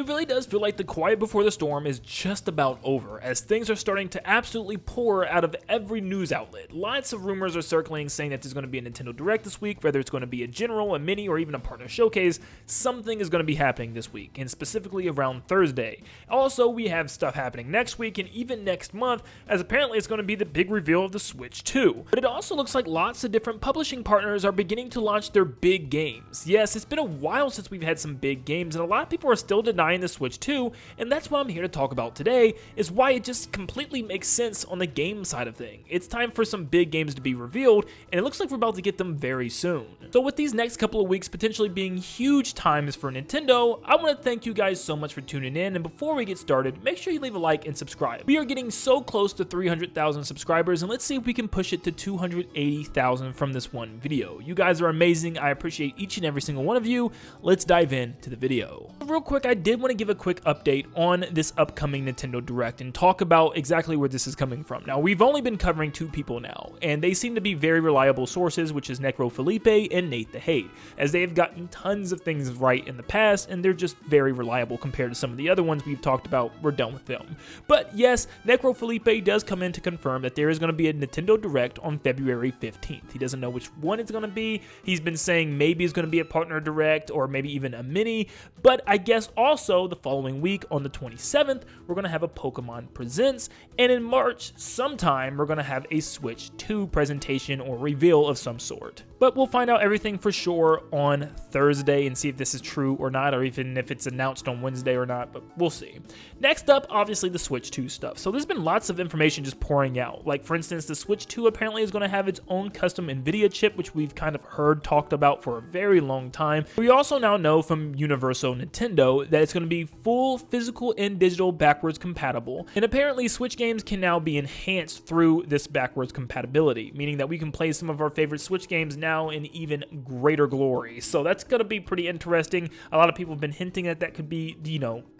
it really does feel like the quiet before the storm is just about over, as things are starting to absolutely pour out of every news outlet. Lots of rumors are circling saying that there's going to be a Nintendo Direct this week, whether it's going to be a general, a mini, or even a partner showcase. Something is going to be happening this week, and specifically around Thursday. Also, we have stuff happening next week and even next month, as apparently it's going to be the big reveal of the Switch 2. But it also looks like lots of different publishing partners are beginning to launch their big games. Yes, it's been a while since we've had some big games, and a lot of people are still denying the Switch 2, and that's what I'm here to talk about today, is why it just completely makes sense on the game side of things. It's time for some big games to be revealed, and it looks like we're about to get them very soon. So with these next couple of weeks potentially being huge times for Nintendo, I want to thank you guys so much for tuning in, and before we get started, make sure you leave a like and subscribe. We are getting so close to 300,000 subscribers, and let's see if we can push it to 280,000 from this one video. You guys are amazing. I appreciate each and every single one of you. Let's dive into the video. Real quick, I did want to give a quick update on this upcoming Nintendo Direct and talk about exactly where this is coming from. Now, we've only been covering two people now, and they seem to be very reliable sources, which is Felipe and Nate the Hate, as they have gotten tons of things right in the past, and they're just very reliable compared to some of the other ones we've talked about. We're done with them. But yes, Felipe does come in to confirm that there is going to be a Nintendo Direct on February 15th. He doesn't know which one it's going to be. He's been saying maybe it's going to be a partner Direct or maybe even a mini, but I guess also the following week on the 27th, we're going to have a Pokemon Presents, and in March sometime, we're going to have a Switch 2 presentation or reveal of some sort. But we'll find out everything for sure on Thursday and see if this is true or not, or even if it's announced on Wednesday or not, but we'll see. Next up, obviously the Switch 2 stuff. So there's been lots of information just pouring out. Like for instance, the Switch 2 apparently is going to have its own custom NVIDIA chip, which we've kind of heard talked about for a very long time. We also now know from Universal Nintendo that it's going to be full physical and digital backwards compatible. And apparently Switch games can now be enhanced through this backwards compatibility, meaning that we can play some of our favorite Switch games now in even greater glory. So that's going to be pretty interesting. A lot of people have been hinting that that could be,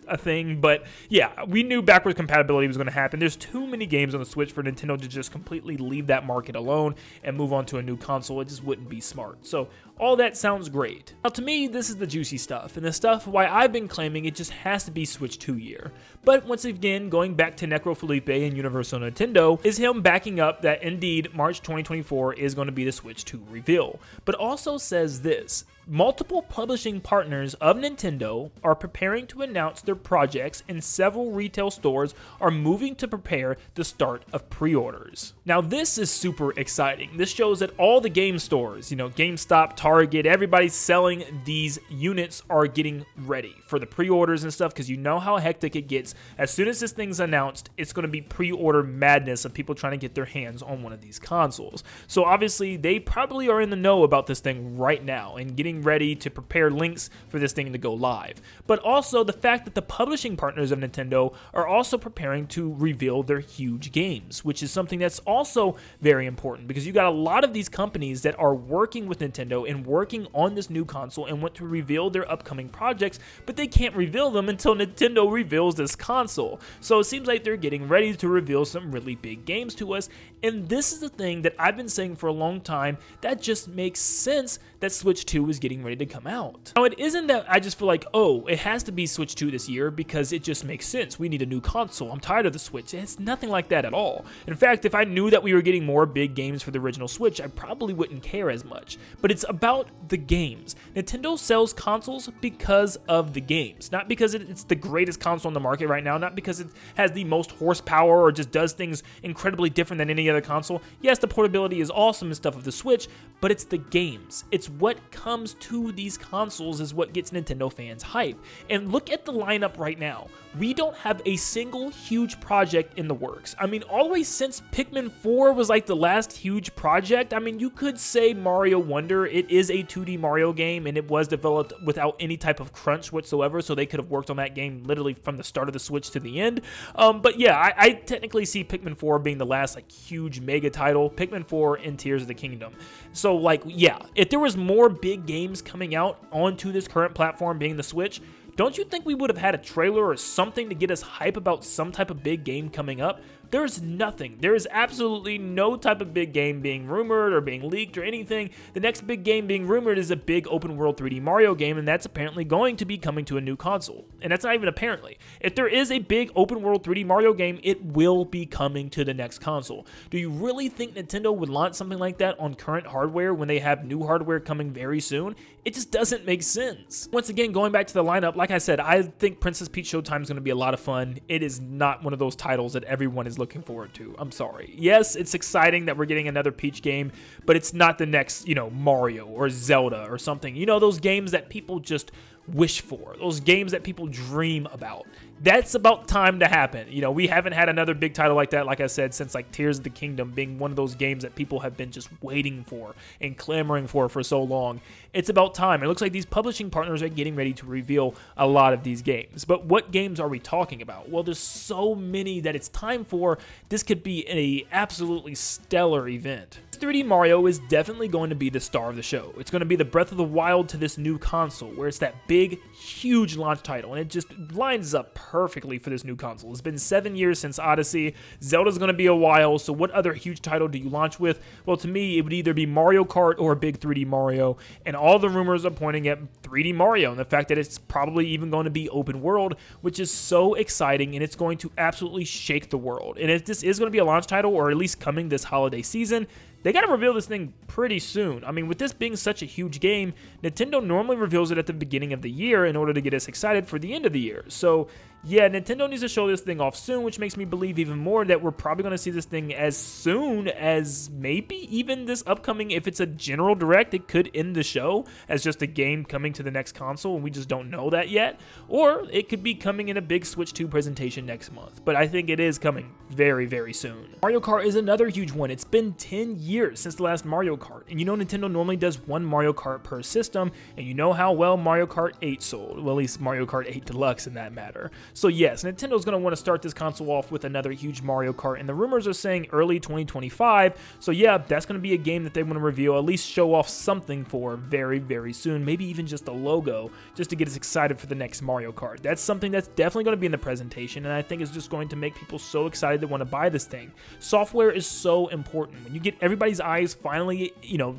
a thing, but yeah, we knew backwards compatibility was going to happen. There's too many games on the Switch for Nintendo to just completely leave that market alone and move on to a new console. It just wouldn't be smart. So all that sounds great. Now to me, this is the juicy stuff, and the stuff why I've been claiming it just has to be Switch 2 year. But once again, going back to Felipe and Universal Nintendo, is him backing up that indeed March 2024 is going to be the Switch 2 reveal. But also says this: multiple publishing partners of Nintendo are preparing to announce their projects, and several retail stores are moving to prepare the start of pre-orders. Now this is super exciting. This shows that all the game stores, GameStop, Target, everybody selling these units are getting ready for the pre-orders and stuff, because you know how hectic it gets. As soon as this thing's announced, it's going to be pre-order madness of people trying to get their hands on one of these consoles. So obviously they probably are in the know about this thing right now and getting ready to prepare links for this thing to go live. But also the fact that the publishing partners of Nintendo are also preparing to reveal their huge games, which is something that's also very important, because you got a lot of these companies that are working with Nintendo and working on this new console and want to reveal their upcoming projects, but they can't reveal them until Nintendo reveals this console. So it seems like they're getting ready to reveal some really big games to us, and this is the thing that I've been saying for a long time, that just makes sense that Switch 2 is getting ready to come out. Now it isn't that I just feel like, oh, it has to be Switch 2 this year because it just makes sense. We need a new console. I'm tired of the Switch. It's nothing like that at all. In fact, if I knew that we were getting more big games for the original Switch, I probably wouldn't care as much. But it's about the games. Nintendo sells consoles because of the games, not because it's the greatest console on the market right now, not because it has the most horsepower or just does things incredibly different than any other console. Yes, the portability is awesome and stuff of the Switch, but it's the games. It's what comes to these consoles is what gets Nintendo fans hype. And look at the lineup right now. We don't have a single huge project in the works. I mean, all the way since Pikmin 4 was like the last huge project. I mean, you could say Mario Wonder. It is a 2D Mario game, and it was developed without any type of crunch whatsoever, so they could have worked on that game literally from the start of the Switch to the end. But yeah, I technically see Pikmin 4 being the last like huge mega title. Pikmin 4 and Tears of the Kingdom. So like, yeah, if there was more big games coming out onto this current platform being the Switch, don't you think we would have had a trailer or something to get us hype about some type of big game coming up? There's nothing. There is absolutely no type of big game being rumored or being leaked or anything. The next big game being rumored is a big open world 3D Mario game, and that's apparently going to be coming to a new console. And that's not even apparently. If there is a big open world 3D Mario game, it will be coming to the next console. Do you really think Nintendo would launch something like that on current hardware when they have new hardware coming very soon? It just doesn't make sense. Once again, going back to the lineup, like I said, I think Princess Peach Showtime is going to be a lot of fun. It is not one of those titles that everyone is looking forward to. I'm sorry. Yes, it's exciting that we're getting another Peach game, but it's not the next, Mario or Zelda or something. Those games that people just wish for, those games that people dream about. That's about time to happen. We haven't had another big title like that, like I said, since like Tears of the Kingdom being one of those games that people have been just waiting for and clamoring for so long. It's about time. It looks like these publishing partners are getting ready to reveal a lot of these games. But what games are we talking about? Well, there's so many that it's time for. This could be an absolutely stellar event. 3D Mario is definitely going to be the star of the show. It's going to be the Breath of the Wild to this new console, where it's that big, huge launch title, and it just lines up perfectly for this new console. It's been 7 years since Odyssey. Zelda's going to be a while, so what other huge title do you launch with? Well, to me, it would either be Mario Kart or a big 3D Mario, and all the rumors are pointing at 3D Mario, and the fact that it's probably even going to be open world, which is so exciting, and it's going to absolutely shake the world. And if this is going to be a launch title, or at least coming this holiday season, they got to reveal this thing pretty soon. I mean, with this being such a huge game, Nintendo normally reveals it at the beginning of the year in order to get us excited for the end of the year. So, yeah, Nintendo needs to show this thing off soon, which makes me believe even more that we're probably going to see this thing as soon as maybe even this upcoming, if it's a general direct, it could end the show as just a game coming to the next console, and we just don't know that yet. Or it could be coming in a big Switch 2 presentation next month. But I think it is coming very, very soon. Mario Kart is another huge one. It's been 10 years since the last Mario Kart, and Nintendo normally does one Mario Kart per system, and you know how well Mario Kart 8 sold, well, at least Mario Kart 8 Deluxe in that matter. So yes, Nintendo's going to want to start this console off with another huge Mario Kart, and the rumors are saying early 2025, so yeah, that's going to be a game that they want to reveal, at least show off something for very, very soon, maybe even just a logo, just to get us excited for the next Mario Kart. That's something that's definitely going to be in the presentation, and I think it's just going to make people so excited to want to buy this thing. Software is so important. When you get everybody's eyes finally,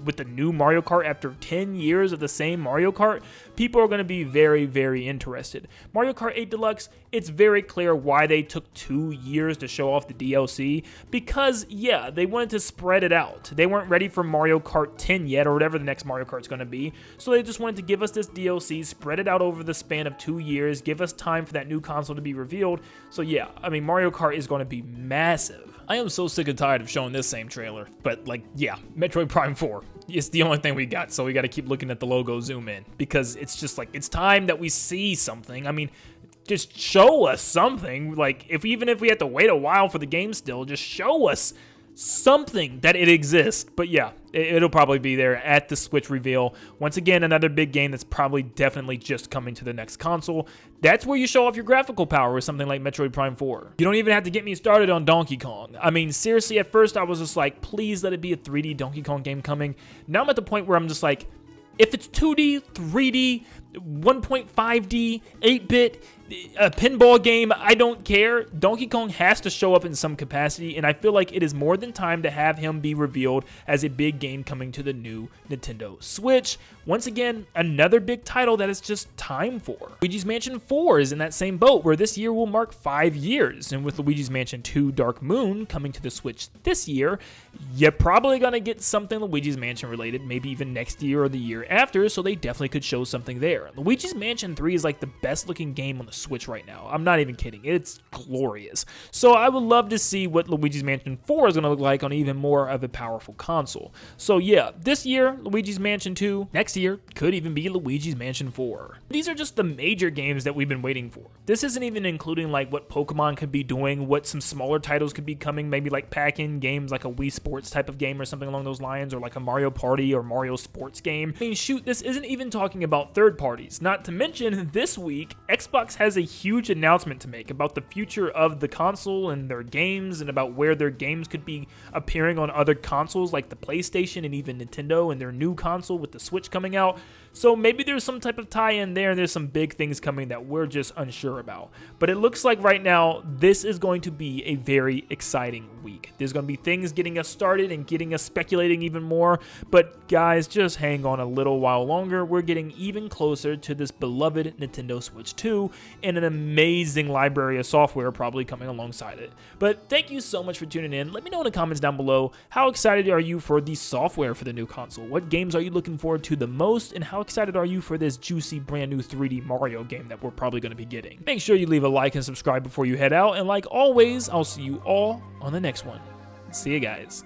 with the new Mario Kart after 10 years of the same Mario Kart, people are going to be very, very interested. Mario Kart 8 Deluxe, it's very clear why they took 2 years to show off the DLC, because, yeah, they wanted to spread it out. They weren't ready for Mario Kart 10 yet, or whatever the next Mario Kart's going to be, so they just wanted to give us this DLC, spread it out over the span of 2 years, give us time for that new console to be revealed. So yeah, I mean, Mario Kart is going to be massive. I am so sick and tired of showing this same trailer, but yeah, Metroid Prime 4. It's the only thing we got, so we got to keep looking at the logo zoom in, because it's just it's time that we see something. I mean, just show us something. Even if we have to wait a while for the game still, just show us something that it exists. But yeah, it'll probably be there at the Switch reveal. Once again, another big game that's probably definitely just coming to the next console. That's where you show off your graphical power with something like Metroid Prime 4. You don't even have to get me started on Donkey Kong. I mean, seriously, at first I was just like, please let it be a 3D Donkey Kong game coming. Now I'm at the point where I'm just like, if it's 2D, 3D, 1.5D, 8-bit, a pinball game, I don't care. Donkey Kong has to show up in some capacity, and I feel like it is more than time to have him be revealed as a big game coming to the new Nintendo Switch. Once again, another big title that it's just time for. Luigi's Mansion 4 is in that same boat, where this year will mark 5 years, and with Luigi's Mansion 2 Dark Moon coming to the Switch this year, you're probably gonna get something Luigi's Mansion related, maybe even next year or the year after, so they definitely could show something there. Luigi's Mansion 3 is the best looking game on the Switch right now. I'm not even kidding. It's glorious. So I would love to see what Luigi's Mansion 4 is going to look like on even more of a powerful console. So yeah, this year, Luigi's Mansion 2. Next year, could even be Luigi's Mansion 4. These are just the major games that we've been waiting for. This isn't even including what Pokemon could be doing, what some smaller titles could be coming, maybe pack-in games like a Wii Sports type of game or something along those lines, or a Mario Party or Mario Sports game. I mean, shoot, this isn't even talking about third party. parties. Not to mention, this week, Xbox has a huge announcement to make about the future of the console and their games, and about where their games could be appearing on other consoles like the PlayStation and even Nintendo and their new console with the Switch coming out. So maybe there's some type of tie-in there, and there's some big things coming that we're just unsure about. But it looks like right now, this is going to be a very exciting week. There's going to be things getting us started and getting us speculating even more. But guys, just hang on a little while longer. We're getting even closer to this beloved Nintendo Switch 2 and an amazing library of software probably coming alongside it. But thank you so much for tuning in. Let me know in the comments down below, how excited are you for the software for the new console? What games are you looking forward to the most, and how excited are you for this juicy brand new 3D Mario game that we're probably going to be getting? Make sure you leave a like and subscribe before you head out, and like always, I'll see you all on the next one. See you guys.